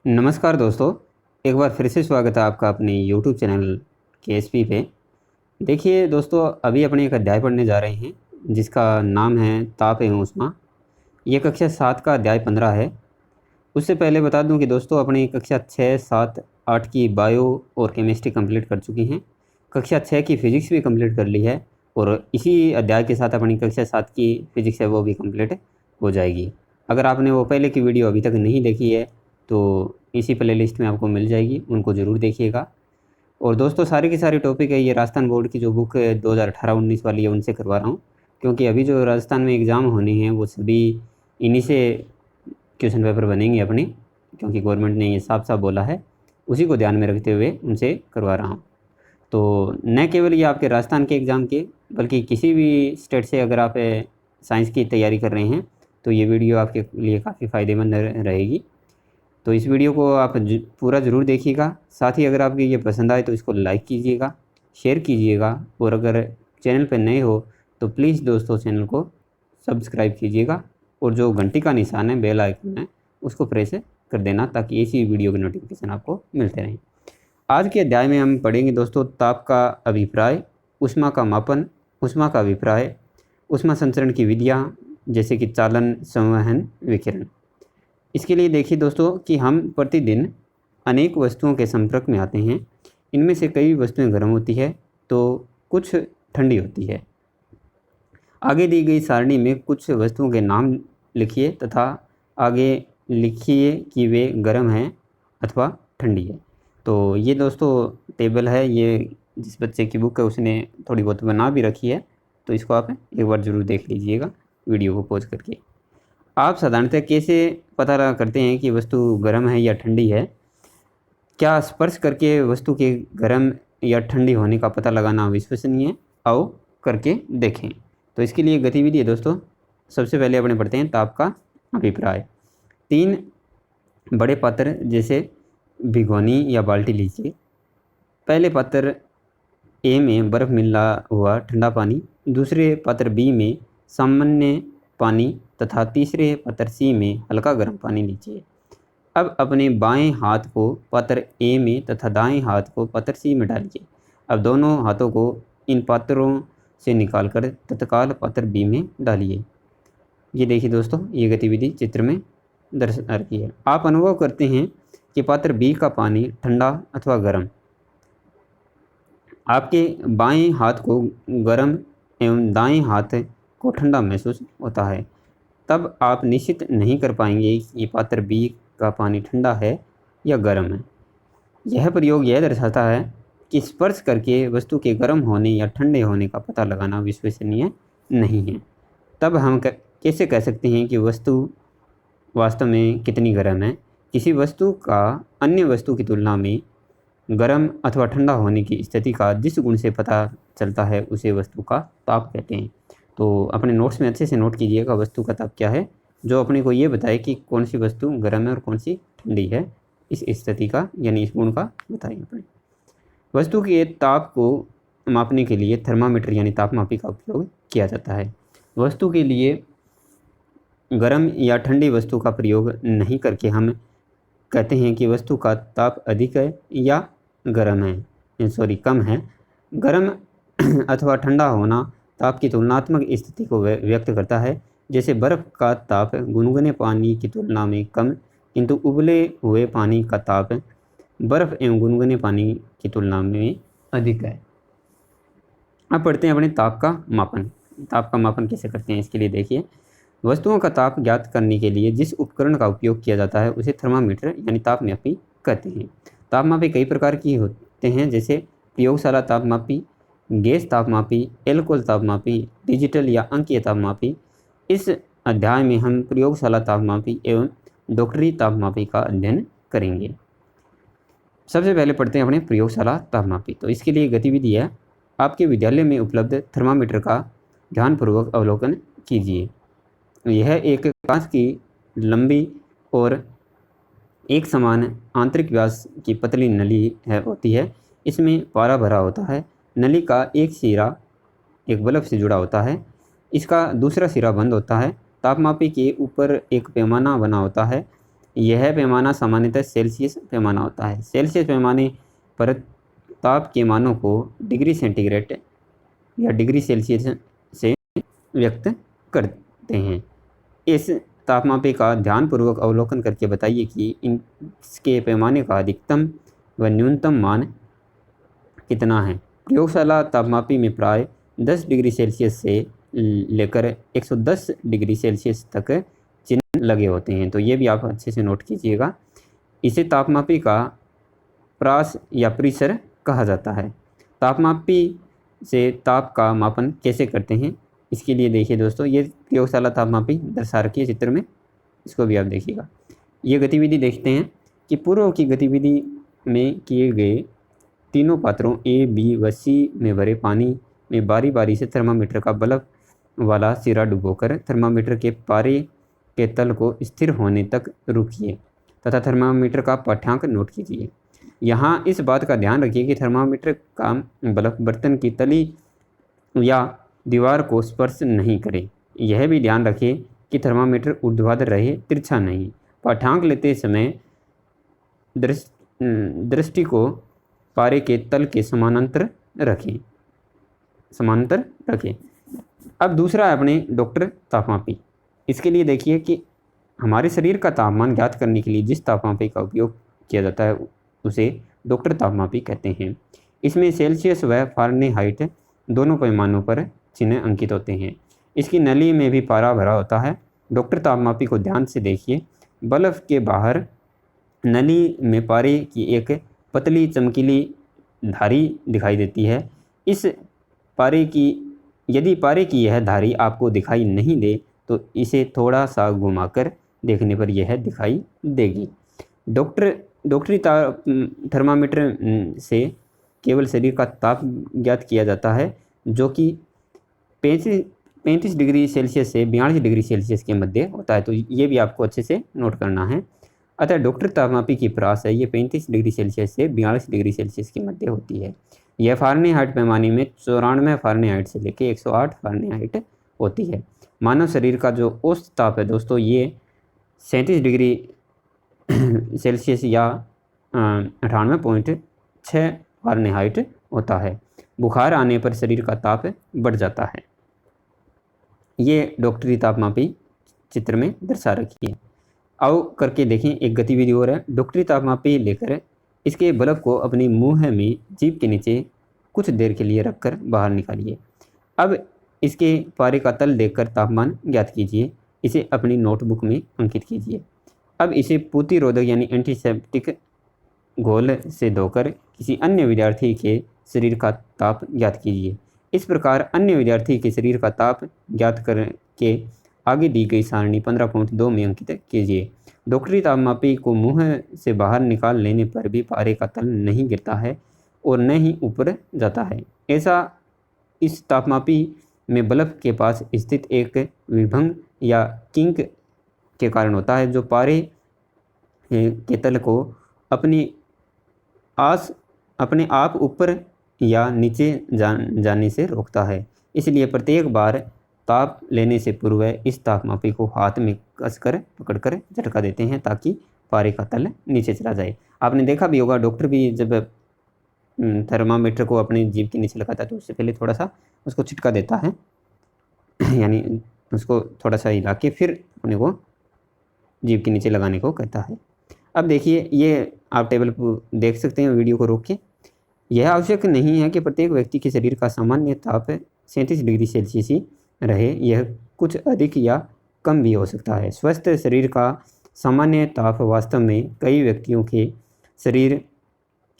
नमस्कार दोस्तों, एक बार फिर से स्वागत है आपका अपने यूट्यूब चैनल केएसपी पे। देखिए दोस्तों, अभी अपने एक अध्याय पढ़ने जा रहे हैं जिसका नाम है ताप एवं ऊष्मा। ये कक्षा 7 का अध्याय 15 है। उससे पहले बता दूं कि दोस्तों अपनी कक्षा 6, 7, 8 की बायो और केमिस्ट्री कंप्लीट कर चुकी हैं। कक्षा 6 की फ़िज़िक्स भी कंप्लीट कर ली है और इसी अध्याय के साथ अपनी कक्षा 7 की फ़िज़िक्स है वो भी कंप्लीट हो जाएगी। अगर आपने वो पहले की वीडियो अभी तक नहीं देखी है तो इसी प्लेलिस्ट में आपको मिल जाएगी, उनको ज़रूर देखिएगा। और दोस्तों सारे के सारे टॉपिक है ये राजस्थान बोर्ड की जो बुक 2018-19 वाली है उनसे करवा रहा हूँ, क्योंकि अभी जो राजस्थान में एग्ज़ाम होने हैं वो सभी इन्हीं से क्वेश्चन पेपर बनेंगे अपने, क्योंकि गवर्नमेंट ने ये साफ साफ बोला है। उसी को ध्यान में रखते हुए उनसे करवा रहा हूँ। तो न केवल ये आपके राजस्थान के एग्ज़ाम के, बल्कि किसी भी स्टेट से अगर आप साइंस की तैयारी कर रहे हैं तो ये वीडियो आपके लिए काफ़ी फ़ायदेमंद रहेगी। तो इस वीडियो को आप पूरा ज़रूर देखिएगा। साथ ही अगर आपको ये पसंद आए तो इसको लाइक कीजिएगा, शेयर कीजिएगा, और अगर चैनल पर नए हो तो प्लीज़ दोस्तों चैनल को सब्सक्राइब कीजिएगा और जो घंटी का निशान है, बेल आइकन है, उसको प्रेस कर देना ताकि ऐसी वीडियो के नोटिफिकेशन आपको मिलते रहें। आज के अध्याय में हम पढ़ेंगे दोस्तों ताप का अभिप्राय, ऊष्मा का मापन, ऊष्मा का अभिप्राय, ऊष्मा संचरण की विधियाँ जैसे कि चालन, संवहन, विकिरण। इसके लिए देखिए दोस्तों कि हम प्रतिदिन अनेक वस्तुओं के संपर्क में आते हैं। इनमें से कई वस्तुएं गर्म होती है तो कुछ ठंडी होती है। आगे दी गई सारणी में कुछ वस्तुओं के नाम लिखिए तथा आगे लिखिए कि वे गर्म हैं अथवा ठंडी है। तो ये दोस्तों टेबल है, ये जिस बच्चे की बुक है उसने थोड़ी बहुत बना भी रखी है, तो इसको आप एक बार ज़रूर देख लीजिएगा वीडियो को पॉज करके। आप साधारणतः कैसे पता लगा करते हैं कि वस्तु गर्म है या ठंडी है? क्या स्पर्श करके वस्तु के गर्म या ठंडी होने का पता लगाना विश्वसनीय है? आओ करके देखें। तो इसके लिए गतिविधि है दोस्तों। सबसे पहले अपने पढ़ते हैं ताप का अभिप्राय। 3 बड़े पात्र जैसे भिगोनी या बाल्टी लीजिए। पहले पात्र ए में बर्फ़ मिला हुआ ठंडा पानी, दूसरे पात्र बी में सामान्य पानी तथा तीसरे पात्र सी में हल्का गर्म पानी लीजिए। अब अपने बाएं हाथ को पात्र ए में तथा दाएं हाथ को पात्र सी में डालिए। अब दोनों हाथों को इन पात्रों से निकालकर तत्काल पात्र बी में डालिए। ये देखिए दोस्तों, ये गतिविधि चित्र में दर्शा रखी है। आप अनुभव करते हैं कि पात्र बी का पानी ठंडा अथवा गर्म। आपके बाएं हाथ को गर्म एवं दाएं हाथ को ठंडा महसूस होता है। तब आप निश्चित नहीं कर पाएंगे कि पात्र बी का पानी ठंडा है या गर्म है। यह प्रयोग यह दर्शाता है कि स्पर्श करके वस्तु के गर्म होने या ठंडे होने का पता लगाना विश्वसनीय नहीं है। तब हम कैसे कह सकते हैं कि वस्तु वास्तव में कितनी गर्म है? किसी वस्तु का अन्य वस्तु की तुलना में गर्म अथवा ठंडा होने की स्थिति का जिस गुण से पता चलता है उसे वस्तु का ताप कहते हैं। तो अपने नोट्स में अच्छे से नोट कीजिएगा वस्तु का ताप क्या है, जो अपने को ये बताए कि कौन सी वस्तु गर्म है और कौन सी ठंडी है। इस स्थिति का यानी इस गुण का बताइए अपने। वस्तु के ताप को मापने के लिए थर्मामीटर यानी तापमापी का उपयोग किया जाता है। वस्तु के लिए गर्म या ठंडी वस्तु का प्रयोग नहीं करके हम कहते हैं कि वस्तु का ताप अधिक है या कम है। गर्म अथवा ठंडा होना ताप की तुलनात्मक स्थिति को व्यक्त करता है। जैसे बर्फ़ का ताप गुनगुने पानी की तुलना में कम, किंतु उबले हुए पानी का ताप बर्फ़ एवं गुनगुने पानी की तुलना में अधिक है। अब पढ़ते हैं अपने ताप का मापन। ताप का मापन कैसे करते हैं इसके लिए देखिए। वस्तुओं का ताप ज्ञात करने के लिए जिस उपकरण का उपयोग किया जाता है उसे थर्मामीटर यानी तापमापी कहते हैं। तापमापी कई प्रकार की होते हैं, जैसे प्रयोगशाला तापमापी, गैस तापमापी, एल्कोहल तापमापी, डिजिटल या अंकीय तापमापी। इस अध्याय में हम प्रयोगशाला तापमापी एवं डॉक्टरी तापमापी का अध्ययन करेंगे। सबसे पहले पढ़ते हैं अपने प्रयोगशाला तापमापी। तो इसके लिए गतिविधि है, आपके विद्यालय में उपलब्ध थर्मामीटर का ध्यानपूर्वक अवलोकन कीजिए। यह एक कांच की लंबी और एक समान आंतरिक व्यास की पतली नली होती है। इसमें पारा भरा होता है। नली का एक सिरा एक बल्ब से जुड़ा होता है, इसका दूसरा सिरा बंद होता है। तापमापी के ऊपर एक पैमाना बना होता है। यह पैमाना सामान्यतः सेल्सियस पैमाना होता है। सेल्सियस पैमाने पर ताप के मानों को डिग्री सेंटीग्रेड या डिग्री सेल्सियस से व्यक्त करते हैं। इस तापमापी का ध्यानपूर्वक अवलोकन करके बताइए कि इसके पैमाने का अधिकतम व न्यूनतम मान कितना है। प्रयोगशाला तापमापी में प्राय 10 डिग्री सेल्सियस से लेकर 110 डिग्री सेल्सियस तक चिन्ह लगे होते हैं। तो ये भी आप अच्छे से नोट कीजिएगा। इसे तापमापी का प्रास या प्रेशर कहा जाता है। तापमापी से ताप का मापन कैसे करते हैं, इसके लिए देखिए दोस्तों, ये प्रयोगशाला तापमापी दर्शा रखी है चित्र में, इसको भी आप देखिएगा। ये गतिविधि देखते हैं कि पूर्व की गतिविधि में किए गए तीनों पात्रों ए, बी व सी में भरे पानी में बारी बारी से थर्मामीटर का बल्ब वाला सिरा डुबोकर थर्मामीटर के पारे के तल को स्थिर होने तक रुकिए तथा थर्मामीटर का पाठ्यांक नोट कीजिए। यहाँ इस बात का ध्यान रखिए कि थर्मामीटर का बल्ब बर्तन की तली या दीवार को स्पर्श नहीं करे। यह भी ध्यान रखें कि थर्मामीटर ऊर्ध्वाधर रहे, तिरछा नहीं। पाठ्यांक लेते समय दृष्टि को पारे के तल के समानांतर रखें। अब दूसरा है अपने डॉक्टर तापमापी। इसके लिए देखिए कि हमारे शरीर का तापमान ज्ञात करने के लिए जिस तापमापी का उपयोग किया जाता है उसे डॉक्टर तापमापी कहते हैं। इसमें सेल्सियस व फ़ारेनहाइट दोनों पैमानों पर चिन्ह अंकित होते हैं। इसकी नली में भी पारा भरा होता है। डॉक्टर तापमापी को ध्यान से देखिए। बल्ब के बाहर नली में पारे की एक पतली चमकीली धारी दिखाई देती है। यदि पारे की यह धारी आपको दिखाई नहीं दे तो इसे थोड़ा सा घुमाकर देखने पर यह दिखाई देगी। डॉक्टरी थर्मामीटर से केवल शरीर का ताप ज्ञात किया जाता है, जो कि 35 डिग्री सेल्सियस से 42 डिग्री सेल्सियस के मध्य होता है। तो ये भी आपको अच्छे से नोट करना है। अतः डॉक्टर तापमापी की प्रास है ये 35 डिग्री सेल्सियस से 42 डिग्री सेल्सियस के मध्य होती है। यह फ़ारेनहाइट पैमाने में 94 फ़ारेनहाइट से लेकर 108 फ़ारेनहाइट होती है। मानव शरीर का जो औसत ताप है दोस्तों, ये 37 डिग्री सेल्सियस या 98.6 फ़ारेनहाइट होता है। बुखार आने पर शरीर का ताप बढ़ जाता है। ये डॉक्टरी तापमापी चित्र में दर्शा रखी है। आओ करके देखें एक गतिविधि और है। डॉक्टरी तापमापी लेकर इसके बल्ब को अपनी मुंह में जीभ के नीचे कुछ देर के लिए रखकर बाहर निकालिए। अब इसके पारे का तल देखकर तापमान ज्ञात कीजिए। इसे अपनी नोटबुक में अंकित कीजिए। अब इसे प्रतिरोधक यानी एंटीसेप्टिक घोल से धोकर किसी अन्य विद्यार्थी के शरीर का ताप ज्ञात कीजिए। इस प्रकार अन्य विद्यार्थी के शरीर का ताप ज्ञात करके आगे दी गई सारणी 15.2 में अंकित कीजिए। डॉक्टरी तापमापी को मुंह से बाहर निकाल लेने पर भी पारे का तल नहीं गिरता है और न ही ऊपर जाता है। ऐसा इस तापमापी में बल्ब के पास स्थित एक विभंग या किंक के कारण होता है, जो पारे के तल को अपने आप ऊपर या नीचे जाने से रोकता है। इसलिए प्रत्येक बार ताप लेने से पूर्व इस तापमापी को हाथ में कसकर पकड़कर झटका देते हैं ताकि पारे का तल नीचे चला जाए। आपने देखा भी होगा, डॉक्टर भी जब थर्मामीटर को अपनी जीभ के नीचे लगाता है तो उससे पहले थोड़ा सा उसको छिटका देता है, यानी उसको थोड़ा सा हिला के फिर अपने को जीभ के नीचे लगाने को कहता है। अब देखिए, ये आप टेबल पर देख सकते हैं, वीडियो को रोक के। यह आवश्यक नहीं है कि प्रत्येक व्यक्ति के शरीर का सामान्य ताप 37 डिग्री सेल्सियस ही रहे। यह कुछ अधिक या कम भी हो सकता है। स्वस्थ शरीर का सामान्य ताप वास्तव में कई व्यक्तियों के शरीर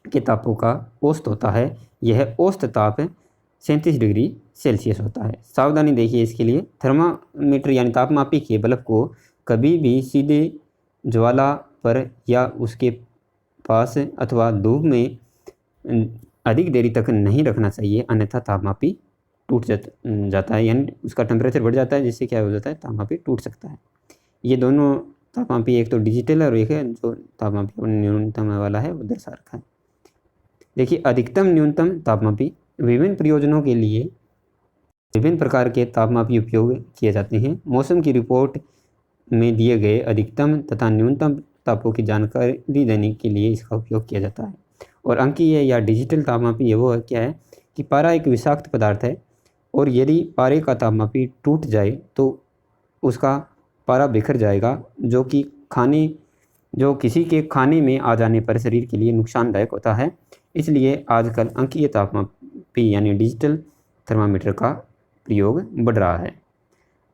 के तापों का औसत होता है। यह औसत ताप 37 डिग्री सेल्सियस होता है। सावधानी देखिए इसके लिए। थर्मामीटर यानी तापमापी के बल्ब को कभी भी सीधे ज्वाला पर या उसके पास अथवा धूप में अधिक देरी तक नहीं रखना चाहिए, अन्यथा तापमापी टूट जाता है, यानी उसका टेम्परेचर बढ़ जाता है, जिससे क्या हो जाता है, तापमापी टूट सकता है। ये दोनों तापमापी, एक तो डिजिटल और एक है जो तापमापी न्यूनतम वाला है, वो दर्शा रखा है। देखिए, अधिकतम न्यूनतम तापमापी। विभिन्न प्रयोजनों के लिए विभिन्न प्रकार के तापमापी उपयोग किए जाते हैं। मौसम की रिपोर्ट में दिए गए अधिकतम तथा न्यूनतम तापों की जानकारी देने के लिए इसका उपयोग किया जाता है। और अंकीय या डिजिटल तापमापी वो क्या है कि पारा एक विषाक्त पदार्थ है और यदि पारे का तापमापी टूट जाए तो उसका पारा बिखर जाएगा, जो किसी के खाने में आ जाने पर शरीर के लिए नुकसानदायक होता है। इसलिए आजकल अंकीय तापमापी यानी डिजिटल थर्मामीटर का प्रयोग बढ़ रहा है।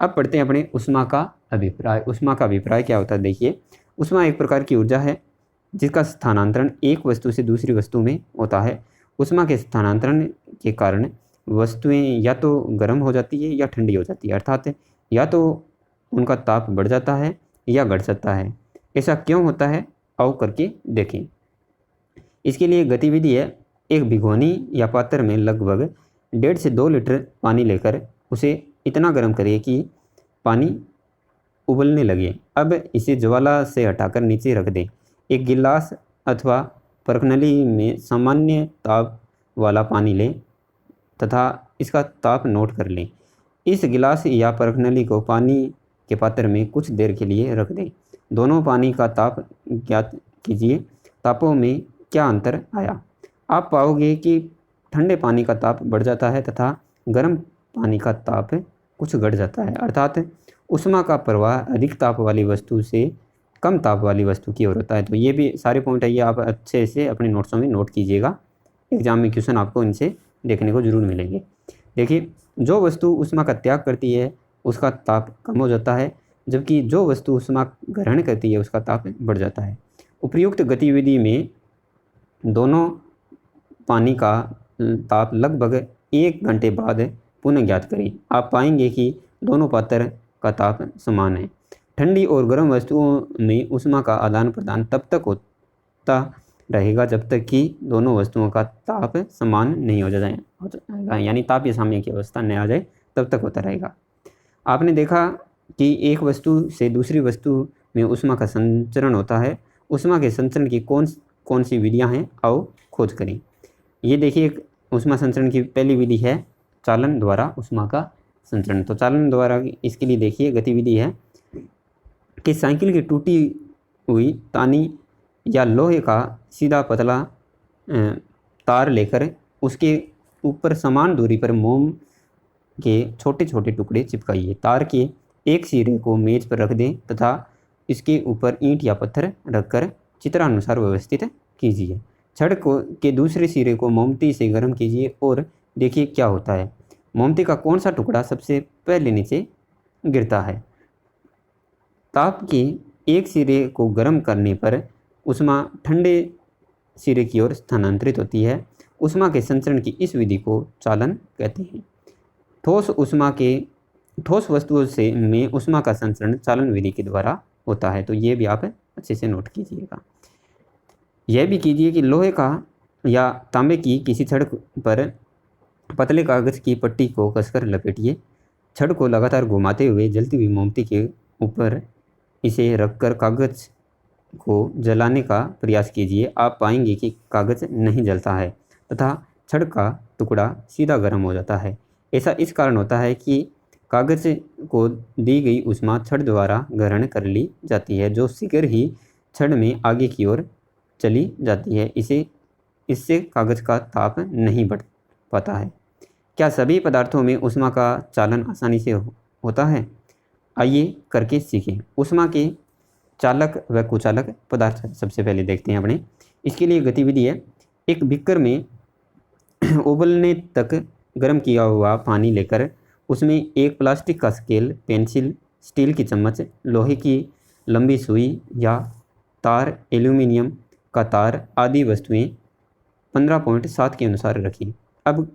अब पढ़ते हैं अपने ऊष्मा का अभिप्राय। ऊष्मा का अभिप्राय क्या होता है? देखिए, ऊष्मा एक प्रकार की ऊर्जा है जिसका स्थानांतरण एक वस्तु से दूसरी वस्तु में होता है। ऊष्मा के स्थानांतरण के कारण वस्तुएं या तो गर्म हो जाती है या ठंडी हो जाती है, अर्थात या तो उनका ताप बढ़ जाता है या घट सकता है। ऐसा क्यों होता है, आओ करके देखें। इसके लिए गतिविधि है, एक भिगोनी या पात्र में लगभग 1.5 से 2 लीटर पानी लेकर उसे इतना गर्म करिए कि पानी उबलने लगे। अब इसे ज्वाला से हटाकर नीचे रख दें। एक गिलास अथवा परखनली में सामान्य ताप वाला पानी लें तथा इसका ताप नोट कर लें। इस गिलास या परखनली को पानी के पात्र में कुछ देर के लिए रख दें। दोनों पानी का ताप ज्ञात कीजिए, तापों में क्या अंतर आया। आप पाओगे कि ठंडे पानी का ताप बढ़ जाता है तथा गर्म पानी का ताप कुछ घट जाता है, अर्थात ऊष्मा का प्रवाह अधिक ताप वाली वस्तु से कम ताप वाली वस्तु की ओर होता है। तो ये भी सारे पॉइंट है, ये आप अच्छे से अपने नोट्सों में नोट कीजिएगा। एग्जाम में क्वेश्चन आपको इनसे देखने को जरूर मिलेंगे। देखिए, जो वस्तु ऊष्मा का त्याग करती है उसका ताप कम हो जाता है, जबकि जो वस्तु ऊष्मा ग्रहण करती है उसका ताप बढ़ जाता है। उपर्युक्त गतिविधि में दोनों पानी का ताप लगभग 1 घंटे बाद पुनः ज्ञात करें। आप पाएंगे कि दोनों पात्र का ताप समान है। ठंडी और गर्म वस्तुओं में ऊष्मा का आदान प्रदान तब तक होता रहेगा जब तक कि दोनों वस्तुओं का ताप समान नहीं हो जाएगा, यानी तापीय साम्य की अवस्था नहीं आ जाए तब तक होता रहेगा। आपने देखा कि एक वस्तु से दूसरी वस्तु में ऊष्मा का संचरण होता है। ऊष्मा के संचरण की कौन सी विधियां हैं, आओ खोज करें। ये देखिए, ऊष्मा संचरण की पहली विधि है चालन द्वारा ऊष्मा का संचरण। तो चालन द्वारा इसके लिए देखिए गतिविधि है कि साइकिल की टूटी हुई तानी या लोहे का सीधा पतला तार लेकर उसके ऊपर समान दूरी पर मोम के छोटे छोटे टुकड़े चिपकाइए। तार के एक सिरे को मेज पर रख दें तथा इसके ऊपर ईंट या पत्थर रखकर चित्रानुसार व्यवस्थित कीजिए। छड़ के दूसरे सिरे को मोमबत्ती से गर्म कीजिए और देखिए क्या होता है। मोमबत्ती का कौन सा टुकड़ा सबसे पहले नीचे गिरता है। ताप के एक सिरे को गर्म करने पर ऊष्मा ठंडे सिरे की ओर स्थानांतरित होती है। ऊष्मा के संचरण की इस विधि को चालन कहते हैं। ठोस वस्तुओं से में ऊष्मा का संचरण चालन विधि के द्वारा होता है। तो ये भी आप अच्छे से नोट कीजिएगा। यह भी कीजिए कि लोहे का या तांबे की किसी छड़ पर पतले कागज की पट्टी को कसकर लपेटिए। छड़ को लगातार घुमाते हुए जलती हुई मोमबत्ती के ऊपर इसे रखकर कागज को जलाने का प्रयास कीजिए। आप पाएंगे कि कागज नहीं जलता है तथा छड़ का टुकड़ा सीधा गर्म हो जाता है। ऐसा इस कारण होता है कि कागज को दी गई ऊष्मा छड़ द्वारा ग्रहण कर ली जाती है, जो शीघ्र ही छड़ में आगे की ओर चली जाती है। इससे कागज का ताप नहीं बढ़ पाता है। क्या सभी पदार्थों में ऊष्मा का चालन आसानी से होता है? आइए करके सीखें। ऊष्मा के चालक व कुचालक पदार्थ सबसे पहले देखते हैं अपने। इसके लिए गतिविधि है, एक बीकर में उबलने तक गर्म किया हुआ पानी लेकर उसमें एक प्लास्टिक का स्केल, पेंसिल, स्टील की चम्मच, लोहे की लंबी सुई या तार, एल्यूमिनियम का तार आदि वस्तुएं 15.7 के अनुसार रखी। अब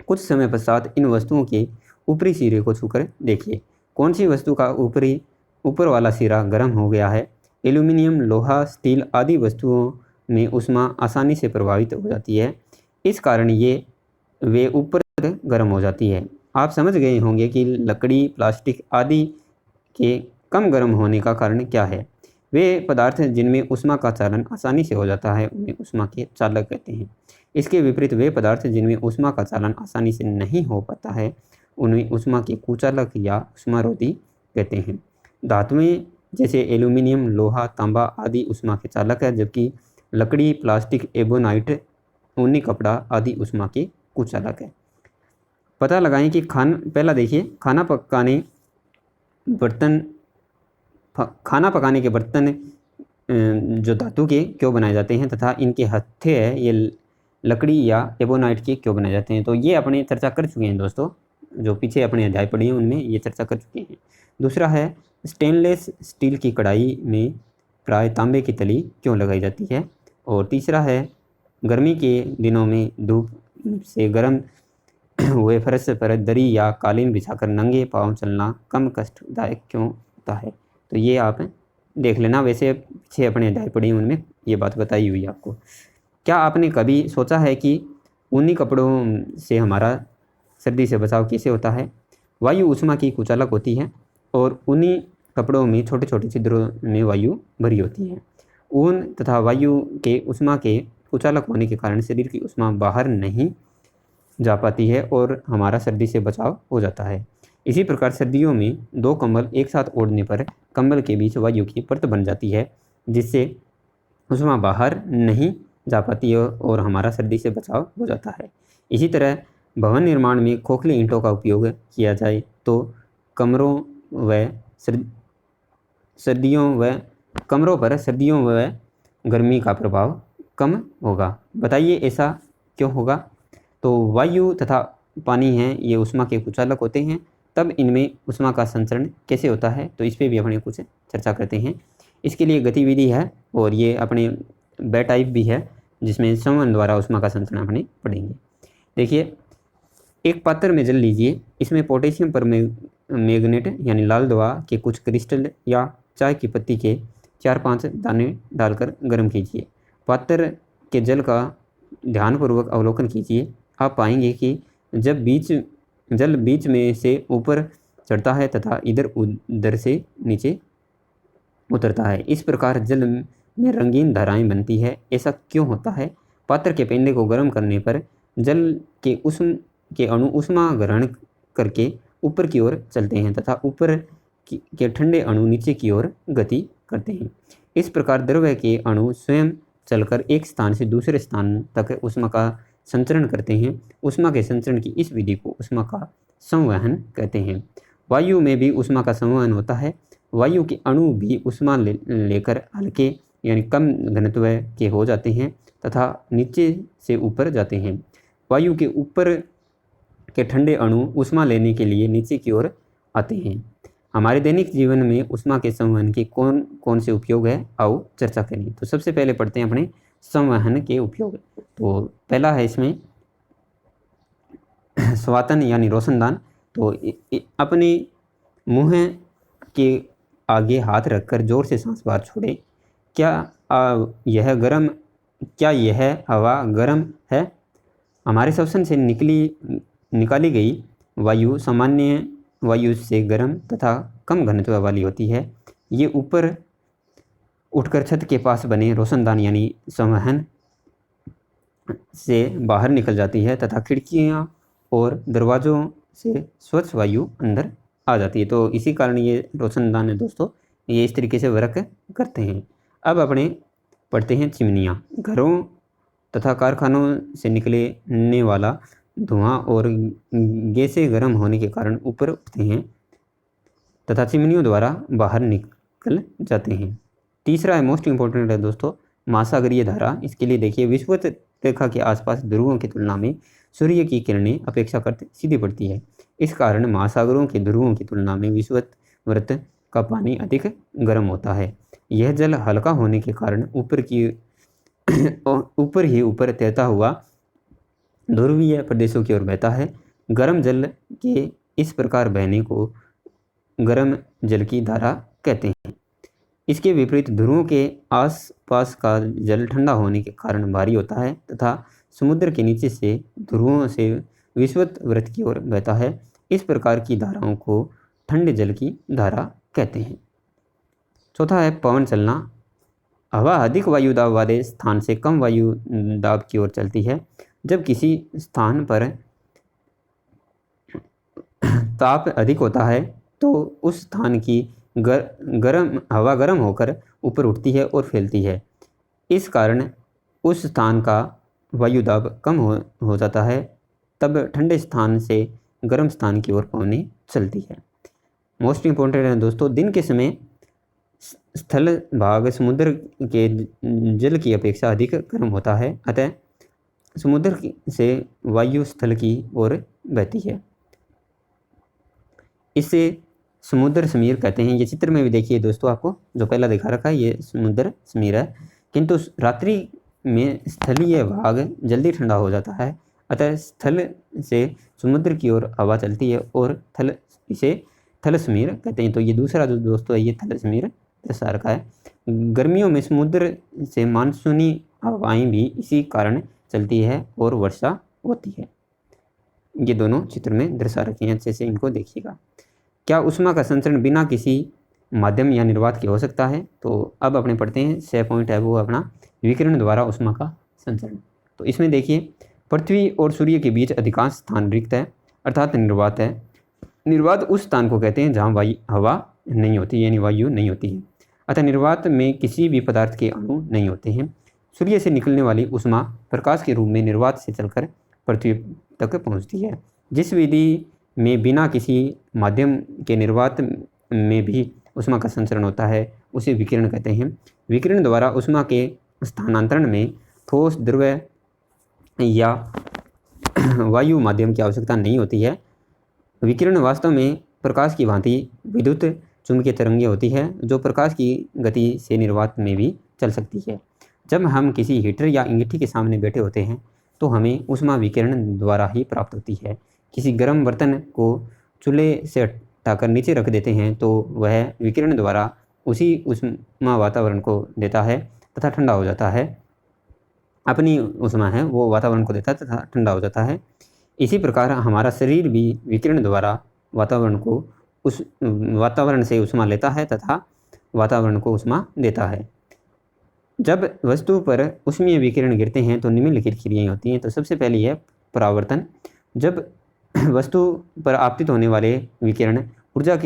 कुछ समय पश्चात इन वस्तुओं के ऊपरी सिरे को छूकर देखिए कौन सी वस्तु का ऊपर वाला सिरा गर्म हो गया है। एल्यूमिनियम, लोहा, स्टील आदि वस्तुओं में ऊष्मा आसानी से प्रभावित हो जाती है, इस कारण वे ऊपर तक गर्म हो जाती है। आप समझ गए होंगे कि लकड़ी, प्लास्टिक आदि के कम गर्म होने का कारण क्या है। वे पदार्थ जिनमें ऊष्मा का चालन आसानी से हो जाता है उन्हें ऊष्मा के चालक कहते हैं। इसके विपरीत वे पदार्थ जिनमें ऊष्मा का चालन आसानी से नहीं हो पाता है उन्हें ऊष्मा के कुचालक या ऊष्मारोधी कहते हैं। धातुएं जैसे एल्यूमिनियम, लोहा, तांबा आदि ऊष्मा के चालक है, जबकि लकड़ी, प्लास्टिक, एबोनाइट, ऊनी कपड़ा आदि ऊष्मा के कुचालक है। पता लगाएं कि पहला देखिए, खाना पकाने के बर्तन जो धातु के क्यों बनाए जाते हैं तथा इनके हत्थे है ये लकड़ी या एबोनाइट के क्यों बनाए जाते हैं। तो ये अपने चर्चा कर चुके हैं दोस्तों, जो पीछे अपने अध्याय पढ़े हैं उनमें ये चर्चा कर चुके हैं। दूसरा है, स्टेनलेस स्टील की कढ़ाई में प्राय तांबे की तली क्यों लगाई जाती है। और तीसरा है, गर्मी के दिनों में धूप से गर्म हुए फर्श पर दरी या कालीन बिछाकर नंगे पांव चलना कम कष्टदायक क्यों होता है। तो ये आप देख लेना, वैसे पीछे अपने अध्याय पढ़े उनमें ये बात बताई हुई है आपको। क्या आपने कभी सोचा है कि ऊनी कपड़ों से हमारा सर्दी से बचाव कैसे होता है। वायु ऊष्मा की कुचालक होती है और ऊनी कपड़ों में छोटे छोटे छिद्रों में वायु भरी होती है। ऊन तथा वायु के ऊष्मा के कुचालक होने के कारण शरीर की ऊष्मा बाहर नहीं जा पाती है और हमारा सर्दी से बचाव हो जाता है। इसी प्रकार सर्दियों में दो कंबल एक साथ ओढ़ने पर कंबल के बीच वायु की परत बन जाती है, जिससे ऊष्मा बाहर नहीं जा पाती है और हमारा सर्दी से बचाव हो जाता है। इसी तरह भवन निर्माण में खोखले ईंटों का उपयोग किया जाए तो कमरों पर सर्दियों व गर्मी का प्रभाव कम होगा। बताइए ऐसा क्यों होगा। तो वायु तथा पानी हैं ये ऊष्मा के कुचालक होते हैं, तब इनमें ऊष्मा का संचरण कैसे होता है तो इस पर भी अपने कुछ चर्चा करते हैं। इसके लिए गतिविधि है और ये अपने बै टाइप भी है जिसमें संवहन द्वारा ऊष्मा का संचरण अपने पढ़ेंगे। देखिए, एक पात्र में जल लीजिए, इसमें पोटेशियम परमैंगनेट यानी लाल दवा के कुछ क्रिस्टल या चाय की पत्ती के 4-5 दाने डालकर गर्म कीजिए। पात्र के जल का ध्यानपूर्वक अवलोकन कीजिए। आप पाएंगे कि जब जल बीच में से ऊपर चढ़ता है तथा इधर उधर से नीचे उतरता है। इस प्रकार जल में रंगीन धाराएं बनती है। ऐसा क्यों होता है। पात्र के पेंडे को गर्म करने पर जल के अणु ऊष्मा ग्रहण करके ऊपर की ओर चलते हैं तथा ऊपर के ठंडे अणु नीचे की ओर गति करते हैं। इस प्रकार द्रव्य के अणु स्वयं चलकर एक स्थान से दूसरे स्थान तक ऊष्मा का संचरण करते हैं। ऊष्मा के संचरण की इस विधि को ऊष्मा का संवहन कहते हैं। वायु में भी ऊष्मा का संवहन होता है। वायु के अणु भी ऊष्मा लेकर हल्के यानी कम घनत्व के हो जाते हैं तथा नीचे से ऊपर जाते हैं। वायु के ऊपर के ठंडे अणु ऊष्मा लेने के लिए नीचे की ओर आते हैं। हमारे दैनिक जीवन में ऊष्मा के संवहन के कौन कौन से उपयोग है, आओ चर्चा करें। तो सबसे पहले पढ़ते हैं अपने संवहन के उपयोग। तो पहला है इसमें स्वातन यानी रोशनदान। तो अपने मुंह के आगे हाथ रखकर जोर से सांस बाहर छोड़े। क्या यह हवा गर्म है। हमारे श्वसन से निकाली गई वायु सामान्य वायु से गर्म तथा कम घनत्व वाली होती है। ये ऊपर उठकर छत के पास बने रोशनदान यानी संवहन से बाहर निकल जाती है तथा खिड़कियां और दरवाज़ों से स्वच्छ वायु अंदर आ जाती है। तो इसी कारण ये रोशनदान है दोस्तों, ये इस तरीके से वर्क करते हैं। अब अपने पढ़ते हैं चिमनियाँ। घरों तथा कारखानों से निकलने वाला धुआं और गैसें गर्म होने के कारण ऊपर उठते हैं तथा चिमनियों द्वारा बाहर निकल जाते हैं। तीसरा है, मोस्ट इम्पोर्टेंट है दोस्तों, महासागरीय धारा। इसके लिए देखिए, विषुवत रेखा के आसपास ध्रुवों की तुलना में सूर्य की किरणें अपेक्षाकृत सीधी पड़ती है। इस कारण महासागरों के ध्रुवों की तुलना में विषुवत वृत्त का पानी अधिक गर्म होता है। यह जल हल्का होने के कारण ऊपर ही ऊपर तैरता हुआ ध्रुवीय प्रदेशों की ओर बहता है। गर्म जल के इस प्रकार बहने को गर्म जल की धारा कहते हैं। इसके विपरीत ध्रुवों के आसपास का जल ठंडा होने के कारण भारी होता है तथा समुद्र के नीचे से ध्रुवों से विषुवत वृत्त की ओर बहता है। इस प्रकार की धाराओं को ठंडे जल की धारा कहते हैं। चौथा है, पवन चलना। हवा अधिक वायु दाब वाले स्थान से कम वायु दाब की ओर चलती है। जब किसी स्थान पर ताप अधिक होता है तो उस स्थान की हवा गर्म होकर ऊपर उठती है और फैलती है। इस कारण उस स्थान का वायु दाब कम हो जाता है, तब ठंडे स्थान से गर्म स्थान की ओर पवनें चलती है। मोस्ट इम्पोर्टेंट है दोस्तों, दिन के समय स्थल भाग समुद्र के जल की अपेक्षा अधिक गर्म होता है, अतः समुद्र से वायु स्थल की ओर बहती है। इसे समुद्र समीर कहते हैं। ये चित्र में भी देखिए दोस्तों, आपको जो पहला दिखा रखा है ये समुद्र समीर है, किंतु रात्रि में स्थलीय भाग जल्दी ठंडा हो जाता है, अतः स्थल से समुद्र की ओर हवा चलती है और इसे थल समीर कहते हैं। तो ये दूसरा जो दोस्तों है ये थल समीर दर्शा रखा है। गर्मियों में समुद्र से मानसूनी हवाएं भी इसी कारण चलती है और वर्षा होती है। ये दोनों चित्र में दर्शा रखे हैं, अच्छे से इनको देखिएगा। क्या ऊष्मा का संचरण बिना किसी माध्यम या निर्वात के हो सकता है? तो अब अपने पढ़ते हैं 6 पॉइंट है वो अपना, विकिरण द्वारा ऊष्मा का संचरण। तो इसमें देखिए, पृथ्वी और सूर्य के बीच अधिकांश स्थान रिक्त है, अर्थात निर्वात है। निर्वात उस स्थान को कहते हैं जहाँ हवा नहीं होती, यानी वायु नहीं होती है, अतः निर्वात में किसी भी पदार्थ के अणु नहीं होते हैं। सूर्य से निकलने वाली ऊष्मा प्रकाश के रूप में निर्वात से चलकर पृथ्वी तक पहुँचती है। जिस विधि में बिना किसी माध्यम के निर्वात में भी ऊष्मा का संचरण होता है उसे विकिरण कहते हैं। विकिरण द्वारा ऊष्मा के स्थानांतरण में ठोस, द्रव या वायु माध्यम की आवश्यकता नहीं होती है। विकिरण वास्तव में प्रकाश की भांति विद्युत चुंबकीय तरंगें होती है, जो प्रकाश की गति से निर्वात में भी चल सकती है। जब हम किसी हीटर या अंगीठी के सामने बैठे होते हैं तो हमें ऊष्मा विकिरण द्वारा ही प्राप्त होती है। किसी गर्म बर्तन को चूल्हे से हटाकर नीचे रख देते हैं तो वह विकिरण द्वारा उसी ऊष्मा वातावरण को देता है तथा ठंडा हो जाता है। अपनी ऊष्मा है वो वातावरण को देता है तथा ठंडा हो जाता है। इसी प्रकार हमारा शरीर भी विकिरण द्वारा वातावरण से ऊष्मा लेता है तथा वातावरण को ऊष्मा देता है। जब वस्तु पर ऊष्मीय विकिरण गिरते हैं तो निम्नलिखित क्रियाएं होती हैं। तो सबसे पहली है परावर्तन। जब वस्तु पर आपतित होने वाले विकिरण ऊर्जा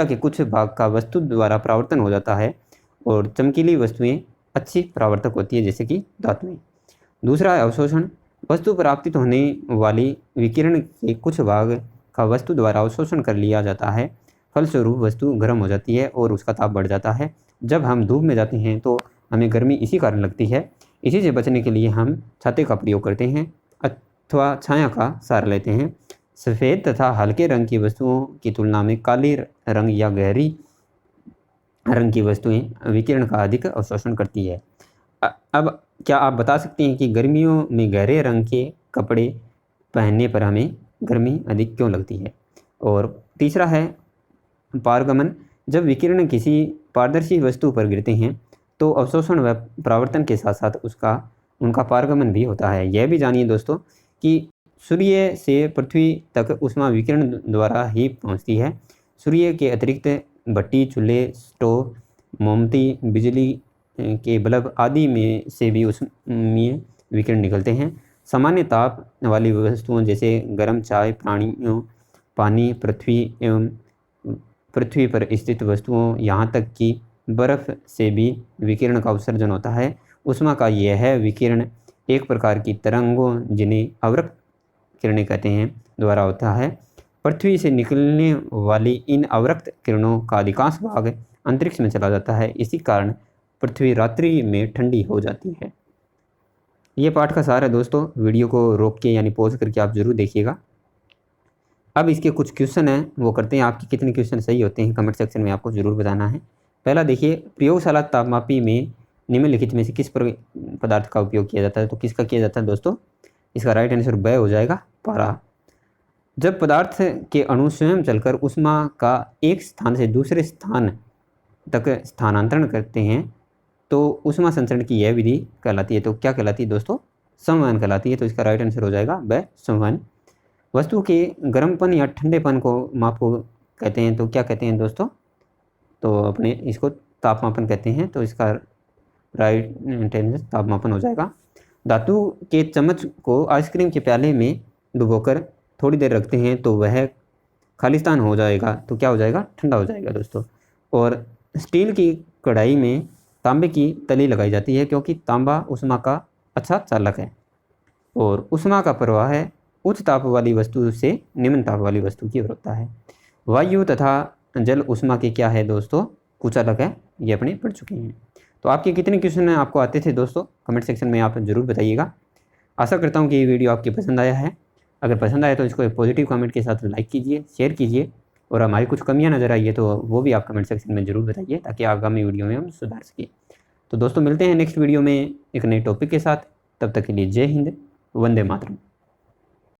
के कुछ भाग का वस्तु द्वारा परावर्तन हो जाता है और चमकीली वस्तुएं अच्छी परावर्तक होती है, जैसे कि धातुएं। दूसरा है अवशोषण। वस्तु पर आपतित होने वाली विकिरण के कुछ भाग का वस्तु द्वारा अवशोषण कर लिया जाता है, फलस्वरूप वस्तु गर्म हो जाती है और उसका ताप बढ़ जाता है। जब हम धूप में जाते हैं तो हमें गर्मी इसी कारण लगती है। इसी से बचने के लिए हम छाते का प्रयोग करते हैं अथवा छाया का सहारा लेते हैं। सफ़ेद तथा हल्के रंग की वस्तुओं की तुलना में काले रंग या गहरी रंग की वस्तुएं विकिरण का अधिक अवशोषण करती है। अब क्या आप बता सकते हैं कि गर्मियों में गहरे रंग के कपड़े पहनने पर हमें गर्मी अधिक क्यों लगती है? और तीसरा है पारगमन। जब विकिरण किसी पारदर्शी वस्तु पर गिरते हैं तो अवशोषण व परावर्तन के साथ साथ उनका पारगमन भी होता है। यह भी जानिए दोस्तों कि सूर्य से पृथ्वी तक ऊष्मा विकिरण द्वारा ही पहुंचती है। सूर्य के अतिरिक्त भट्टी, चूल्हे, स्टोव, मोमबत्ती, बिजली के बल्ब आदि में से भी ऊष्मीय विकिरण निकलते हैं। सामान्य ताप वाली वस्तुओं जैसे गर्म चाय, प्राणियों, पानी, पृथ्वी पर स्थित वस्तुओं, यहाँ तक कि बर्फ़ से भी विकिरण का उत्सर्जन होता है। ऊष्मा का यह विकिरण एक प्रकार की तरंगों, जिन्हें अवरक्त किरणें कहते हैं, द्वारा होता है। पृथ्वी से निकलने वाली इन अवरक्त किरणों का अधिकांश भाग अंतरिक्ष में चला जाता है। इसी कारण पृथ्वी रात्रि में ठंडी हो जाती है। ये पाठ का सार है दोस्तों। वीडियो को रोक के यानी पॉज करके आप ज़रूर देखिएगा। अब इसके कुछ क्वेश्चन हैं वो करते हैं। आपके कितने क्वेश्चन सही होते हैं कमेंट सेक्शन में आपको ज़रूर बताना है। पहला देखिए, प्रयोगशाला तापमापी में निम्नलिखित में से किस पदार्थ का उपयोग किया जाता है? तो किसका किया जाता है दोस्तों? इसका राइट आंसर ब हो जाएगा, पारा। जब पदार्थ के अणु स्वयं चलकर ऊष्मा का एक स्थान से दूसरे स्थान तक स्थानांतरण करते हैं तो ऊष्मा संचरण की यह विधि कहलाती है। तो क्या कहलाती है दोस्तों? संवहन कहलाती है। तो इसका राइट आंसर हो जाएगा ब, संवहन। वस्तु के गर्मपन या ठंडेपन को माप को कहते हैं। तो क्या कहते हैं दोस्तों? तो अपने इसको तापमापन कहते हैं। तो इसका राइट आंसर तापमापन हो जाएगा। धातु के चम्मच को आइसक्रीम के प्याले में डुबोकर थोड़ी देर रखते हैं तो वह खालिस्तान हो जाएगा तो क्या हो जाएगा, ठंडा हो जाएगा दोस्तों। और स्टील की कढ़ाई में तांबे की तली लगाई जाती है क्योंकि तांबा ऊष्मा का अच्छा चालक है और ऊष्मा का प्रवाह है उच्च ताप वाली वस्तु से निम्न ताप वाली वस्तु की ओर होता है। वायु तथा जल ऊष्मा के क्या है दोस्तों, कुचालक है, ये अपने पढ़ चुके हैं। तो आपके कितने क्वेश्चन आपको आते थे दोस्तों, कमेंट सेक्शन में आप जरूर बताइएगा। आशा करता हूँ कि ये वीडियो आपकी पसंद आया है। अगर पसंद आया तो इसको एक पॉजिटिव कमेंट के साथ लाइक कीजिए, शेयर कीजिए, और हमारी कुछ कमियां नज़र आई है तो वो भी आप कमेंट सेक्शन में ज़रूर बताइए ताकि आगामी वीडियो में हम सुधार सकें। तो दोस्तों मिलते हैं नेक्स्ट वीडियो में एक नए टॉपिक के साथ, तब तक के लिए जय हिंद, वंदे मातरम।